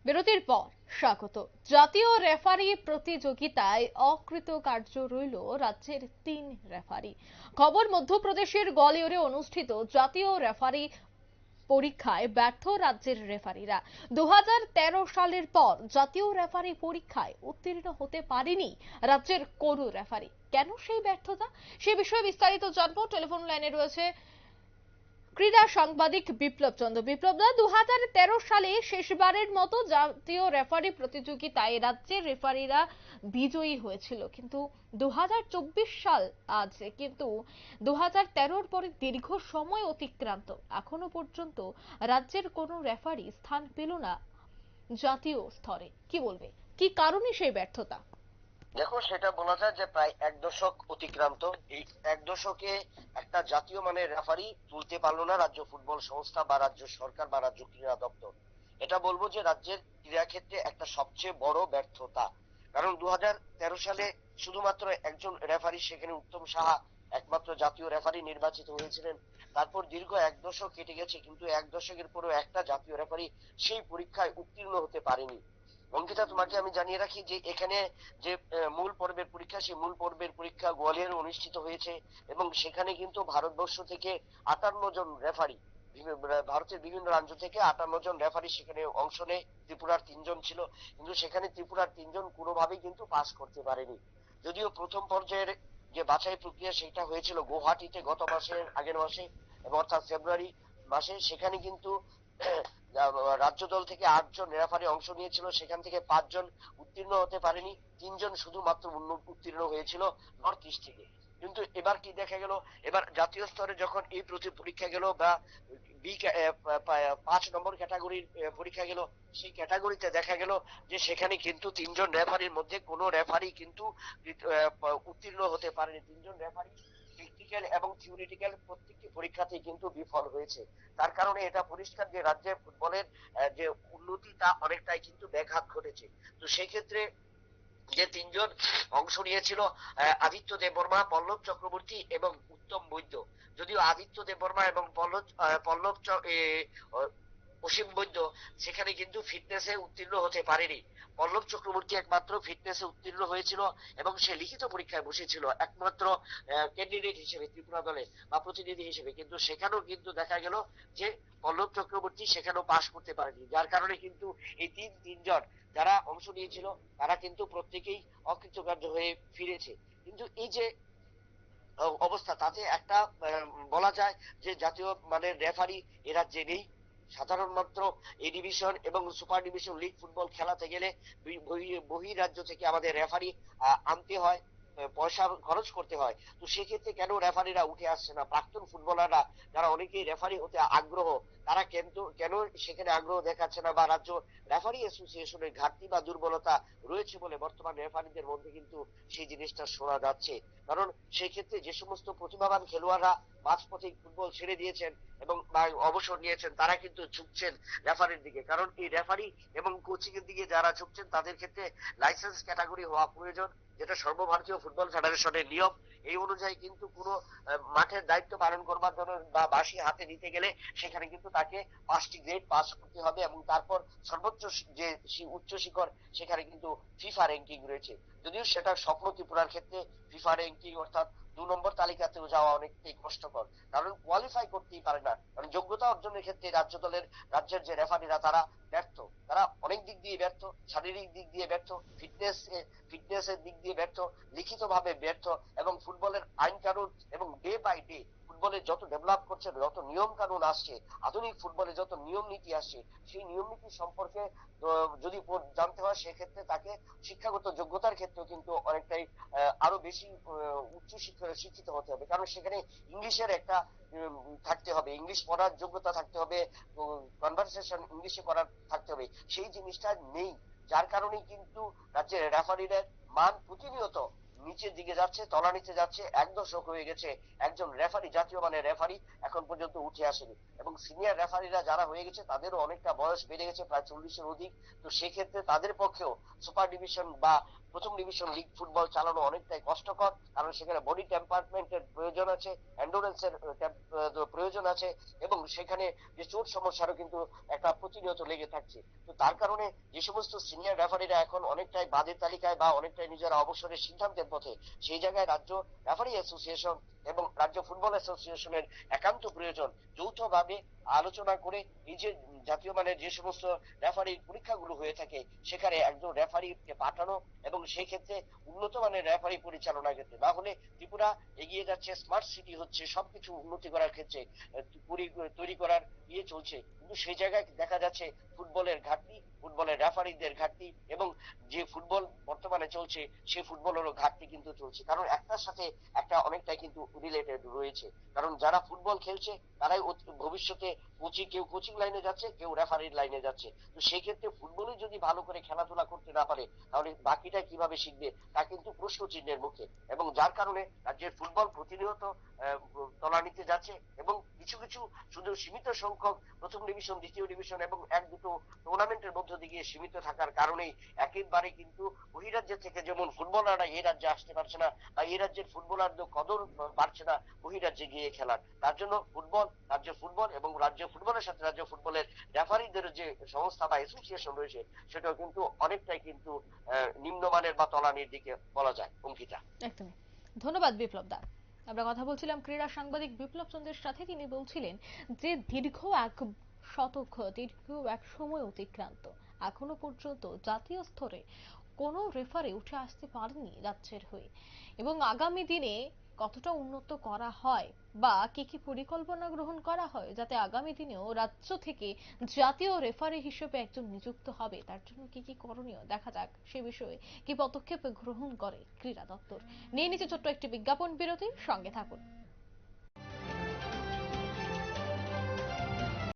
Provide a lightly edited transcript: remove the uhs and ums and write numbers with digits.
বিরতির পর স্বাগত। জাতীয় রেফারি প্রতিযোগিতায় অকৃতকার্য রইল রাজ্যের 3 রেফারি। খবর, মধ্যপ্রদেশের গোয়ালিয়রে অনুষ্ঠিত জাতীয় রেফারি পরীক্ষায় ব্যর্থ রাজ্যের রেফারিরা। 2013 সালের পর জাতীয় রেফারি পরীক্ষায় উত্তীর্ণ হতে পারেনি রাজ্যের কোনো রেফারি। কেন সেই ব্যর্থতা, সে বিষয়ে বিস্তারিত জানবো। টেলিফোন লাইনে রয়েছে ক্রীড়া সাংবাদিক বিপ্লব চন্দ্র। বিপ্লবদা, 2013 সালে শেষবারের মতো জাতীয় রেফারি প্রতিযোগিতায় রাজ্যের রেফারিরা বিজয়ী হয়েছিল, কিন্তু 2024 সাল আজ, কিন্তু 2013-র পরে দীর্ঘ সময় অতিক্রান্ত, এখনো পর্যন্ত রাজ্যের কোনো রেফারি স্থান পেল না জাতীয় স্তরে। কি বলবে, কি কারণে সেই ব্যর্থতা? দেখো, সেটা বলা যায় যে প্রায় 1 দশক অতিক্রান্ত। এই 1 দশকে একটা জাতীয় মানের রেফারি তুলতে পারলো না রাজ্য ফুটবল সংস্থা বা রাজ্য সরকার বা রাজ্য ক্রীড়া দপ্তর। এটা বলবো যে রাজ্যের ক্রীড়া ক্ষেত্রে একটা সবচেয়ে বড় ব্যর্থতা। কারণ 2013 সালে শুধুমাত্র একজন রেফারি, সেখানে উত্তম সাহা একমাত্র জাতীয় রেফারি নির্বাচিত হয়েছিলেন। তারপর দীর্ঘ 1 দশক কেটে গেছে, কিন্তু 1 দশকের পরেও একটা জাতীয় রেফারি সেই পরীক্ষায় উত্তীর্ণ হতে পারেনি। অঙ্কিতা, তোমাকে আমি জানিয়ে রাখি যে এখানে যে মূল পর্বের পরীক্ষা, সেই মূল পর্বের পরীক্ষা গোয়ালিয়রে অনুষ্ঠিত হয়েছে এবং সেখানে কিন্তু ভারতবর্ষ থেকে 58 জন রেফারি, ভারতের বিভিন্ন রাজ্য থেকে 58 জন রেফারি সেখানে অংশ নেয়। ত্রিপুরার 3 জন ছিল, কিন্তু সেখানে ত্রিপুরার 3 জন কোনোভাবেই কিন্তু পাস করতে পারেনি। যদিও প্রথম পর্যায়ের যে বাছাই প্রক্রিয়া সেটা হয়েছিল গুয়াহাটিতে গত মাসে, আগের মাসে, এবং অর্থাৎ ফেব্রুয়ারি মাসে। সেখানে কিন্তু রাজ্য দল থেকে 8 জন রেফারি অংশ নিয়েছিল, সেখান থেকে 5 জন উত্তীর্ণ হতে পারেনি, 3 জন শুধুমাত্র উত্তীর্ণ হয়েছিল নর্থ ইস্ট থেকে। কিন্তু এবার কি দেখা গেল, এবার জাতীয় স্তরে যখন এই পরীক্ষা গেল বা বি 5 নম্বর ক্যাটাগরির পরীক্ষা গেল, সেই ক্যাটাগরিতে দেখা গেল যে সেখানে কিন্তু 3 জন রেফারির মধ্যে কোনো রেফারি কিন্তু উত্তীর্ণ হতে পারেনি। 3 জন রেফারি প্র্যাকটিক্যাল এবং থিওরিটিক্যাল প্রত্যেকটি পরীক্ষাতেই কিন্তু বিফল হয়েছে। তার কারণে এটা পরিষ্কার যে রাজ্যে ফুটবলের যে উন্নতি তা অনেকটাই কিন্তু ব্যাঘাত ঘটেছে। তো সেই ক্ষেত্রে যে 3 জন অংশ নিয়েছিল, আদিত্য দেববর্মা, পল্লব চক্রবর্তী এবং উত্তম বৈদ্য। যদিও আদিত্য দেববর্মা এবং পল্লব অসীম বৈদ্য সেখানে কিন্তু ফিটনেসে উত্তীর্ণ হতে পারেনি। পল্লব চক্রবর্তী একমাত্র ফিটনেসে উত্তীর্ণ হয়েছিল এবং সে লিখিত পরীক্ষায় বসেছিল একমাত্র ক্যান্ডিডেট হিসেবে ত্রিপুরা দলে বা প্রতিনিধি হিসেবে, কিন্তু সেখানেও কিন্তু দেখা গেল যে পল্লব চক্রবর্তী সেখানেও পাশ করতে পারেনি। যার কারণে কিন্তু এই 3জন যারা অংশ নিয়েছিল তারা কিন্তু প্রত্যেকেই অকৃতকার্য হয়ে ফিরেছে। কিন্তু এই যে অবস্থা, তাতে একটা বলা যায় যে জাতীয় মানের রেফারি এ রাজ্যে নেই। সাধারণ মাত্র এ ডিভিশন এবং সুপার ডিভিশন লিগ ফুটবল খেলাতে গেলে বহি রাজ্য থেকে আমাদের রেফারি আনতে হয়, পয়সা খরচ করতে হয়। তো সেক্ষেত্রে কেন রেফারিরা উঠে আসছে না? প্রাক্তন ফুটবলাররা যারা অনেকেই রেফারি হতে আগ্রহ, তারা কিন্তু কেন সেখানে আগ্রহ দেখাচ্ছে না? বা রাজ্য রেফারি অ্যাসোসিয়েশনের ঘাটতি বা দুর্বলতা রয়েছে বলে বর্তমান রেফারিদের মধ্যে কিন্তু সেই জিনিসটা শোনা যাচ্ছে। কারণ সেই ক্ষেত্রে যে সমস্ত প্রতিভাবান খেলোয়াড়রা মাঝপথে ফুটবল ছেড়ে দিয়েছেন এবং অবসর নিয়েছেন, তারা কিন্তু ঝুঁকছেন রেফারির দিকে। কারণ এই রেফারি এবং কোচিং এর দিকে যারা ঝুঁকছেন তাদের ক্ষেত্রে লাইসেন্স ক্যাটাগরি হওয়া প্রয়োজন, যেটা সর্বভারতীয় ফুটবল ফেডারেশনের নিয়ম। এই অনুযায়ী কিন্তু কোনো মাঠের দায়িত্ব পালন করবার জন্য বা বাঁশি হাতে নিতে গেলে সেখানে কিন্তু তাকে 5টি গ্রেড পাস করতে হবে এবং তারপর সর্বোচ্চ যে উচ্চ শিখর, সেখানে কিন্তু ফিফা র্যাঙ্কিং রয়েছে। যদিও সেটা স্বপ্ন ত্রিপুরার ক্ষেত্রে ফিফা র্যাঙ্কিং অর্থাৎ 2 নম্বর তালিকাতেও যাওয়া অনেকটাই কষ্টকর, কারণ কোয়ালিফাই করতেই পারে না। কারণ যোগ্যতা অর্জনের ক্ষেত্রে রাজ্যের যে রেফারিরা তারা ব্যর্থ। তারা অনেক দিক দিয়ে ব্যর্থ, শারীরিক দিক দিয়ে ব্যর্থ, ফিটনেসের দিক দিয়ে ব্যর্থ, লিখিত ভাবে ব্যর্থ, এবং ফুটবলের আইন কানুন এবং ডে বাই ডে ফুটবলে যত ডেভেলপ করছে, যত নিয়ম কানুন আসছে, আধুনিক ফুটবলে যত নিয়ম নীতি আসছে, সেই নিয়ম নীতি সম্পর্কে যদি জানতে হয়, সেক্ষেত্রে তাকে শিক্ষাগত যোগ্যতার ক্ষেত্রেও কিন্তু অনেকটাই আরো বেশি উচ্চ শিক্ষিত হতে হবে। কারণ সেখানে ইংলিশের একটা থাকতে হবে, ইংলিশ পড়ার যোগ্যতা থাকতে হবে, কনভারসেশন ইংলিশে করার থাকতে হবে। সেই জিনিসটা নেই। যার কারণে কিন্তু রাজ্যের রেফারিদের মান প্রতিনিয়ত নিচের দিকে যাচ্ছে, তলানিতে যাচ্ছে। 1 দশক হয়ে গেছে একজন রেফারি, জাতীয় মানের রেফারি এখন পর্যন্ত উঠে আসেনি। এবং সিনিয়র রেফারিরা যারা হয়ে গেছে তাদেরও অনেকটা বয়স বেড়ে গেছে, প্রায় 40-এর অধিক। তো সেক্ষেত্রে তাদের পক্ষেও সুপার ডিভিশন বা প্রথম ডিভিশন লিগ ফুটবল চালানো অনেকটাই কষ্টকর, কারণ সেখানে বডি টেম্পারমেন্টের প্রয়োজন আছে, এন্ডুরেন্সের প্রয়োজন আছে, এবং সেখানে যে চোট সমস্যারও কিন্তু একটা প্রতিনিয়ত লেগে থাকছে। তো তার কারণে যে সমস্ত সিনিয়র রেফারিরা এখন অনেকটাই বাদের তালিকায় বা অনেকটাই নিজেরা অবসরের সিদ্ধান্তের পথে, সেই জায়গায় রাজ্য রেফারি অ্যাসোসিয়েশন এবং রাজ্য ফুটবল অ্যাসোসিয়েশনের একান্ত প্রয়োজন যৌথভাবে আলোচনা করে এই যে জাতীয় মানের যে সমস্ত রেফারির পরীক্ষাগুলো হয়ে থাকে সেখানে একজন রেফারিকে পাঠানো, এবং সেই ক্ষেত্রে উন্নত মানের রেফারি পরিচালনা ক্ষেত্রে। না হলে ত্রিপুরা এগিয়ে যাচ্ছে, স্মার্ট সিটি হচ্ছে, সবকিছু উন্নতি করার ক্ষেত্রে তৈরি করার চলছে, কিন্তু সেই জায়গায় দেখা যাচ্ছে ফুটবলের ঘাটতি, ফুটবলের রেফারিদের ঘাটতি, এবং যে ফুটবল বর্তমানে চলছে সেই ফুটবলেরও ঘাটতি কিন্তু চলছে, কারণ একটার সাথে একটা অনেকটাই কিন্তু রিলেটেড রয়েছে। কারণ যারা ফুটবল খেলছে তারাই ভবিষ্যতে কেউ কোচিং লাইনে যাচ্ছে, কেউ রেফারির লাইনে যাচ্ছে। তো সেই ক্ষেত্রে ফুটবলে যদি ভালো করে খেলাধুলা করতে না পারে তাহলে বাকিটা কিভাবে শিখবে, তা কিন্তু প্রশ্ন চিহ্নের মুখে। এবং যার কারণে রাজ্যের ফুটবল প্রতিনিয়ত তলানিতে যাচ্ছে, এবং কিছু কিছু শুধু সীমিত সংখ্যক প্রথম ডিভিশন, দ্বিতীয় ডিভিশন এবং এক দুটো টুর্নামেন্টের মধ্য দিয়ে সীমিত থাকার কারণেই একেবারে কিন্তু বহিরাজ্য থেকে যেমন ফুটবলাররা এই রাজ্যে আসতে পারছে না, বা এই রাজ্যের ফুটবলারদের কদর পারছে না বহিরাজ্যে গিয়ে খেলার। তার জন্য রাজ্য ফুটবল এবং রাজ্য ফুটবলের সাথে রাজ্য ফুটবলের রেফারিদের যে সংস্থা বা অ্যাসোসিয়েশন রয়েছে সেটাও কিন্তু অনেকটাই কিন্তু নিম্নমানের বা তলানির দিকে বলা যায়। অঙ্কিতা, একদমই। ধন্যবাদ বিপ্লব দা। আমরা কথা বলছিলাম ক্রীড়া সাংবাদিক বিপ্লব চন্দ্রের সাথে। তিনি বলছিলেন যে দীর্ঘ এক শতক, দীর্ঘ এক সময় অতিক্রান্ত, এখনো পর্যন্ত জাতীয় স্তরে কোনো রেফারি উঠে আসতে পারেনি রাজ্যের হয়ে, এবং আগামী দিনে কতটা উন্নত করা হয় বা কি কি পরিকল্পনা গ্রহণ করা হয় যাতে আগামী দিনেও রাজ্য থেকে জাতীয় রেফারি হিসেবে একজন নিযুক্ত হবে, তার জন্য কি কি করণীয় দেখা যাক সে বিষয়ে কি পদক্ষেপ গ্রহণ করে ক্রীড়া দপ্তর। নিয়ে নিচে ছোট্ট একটি বিজ্ঞাপন বিরতি, সঙ্গে থাকুন।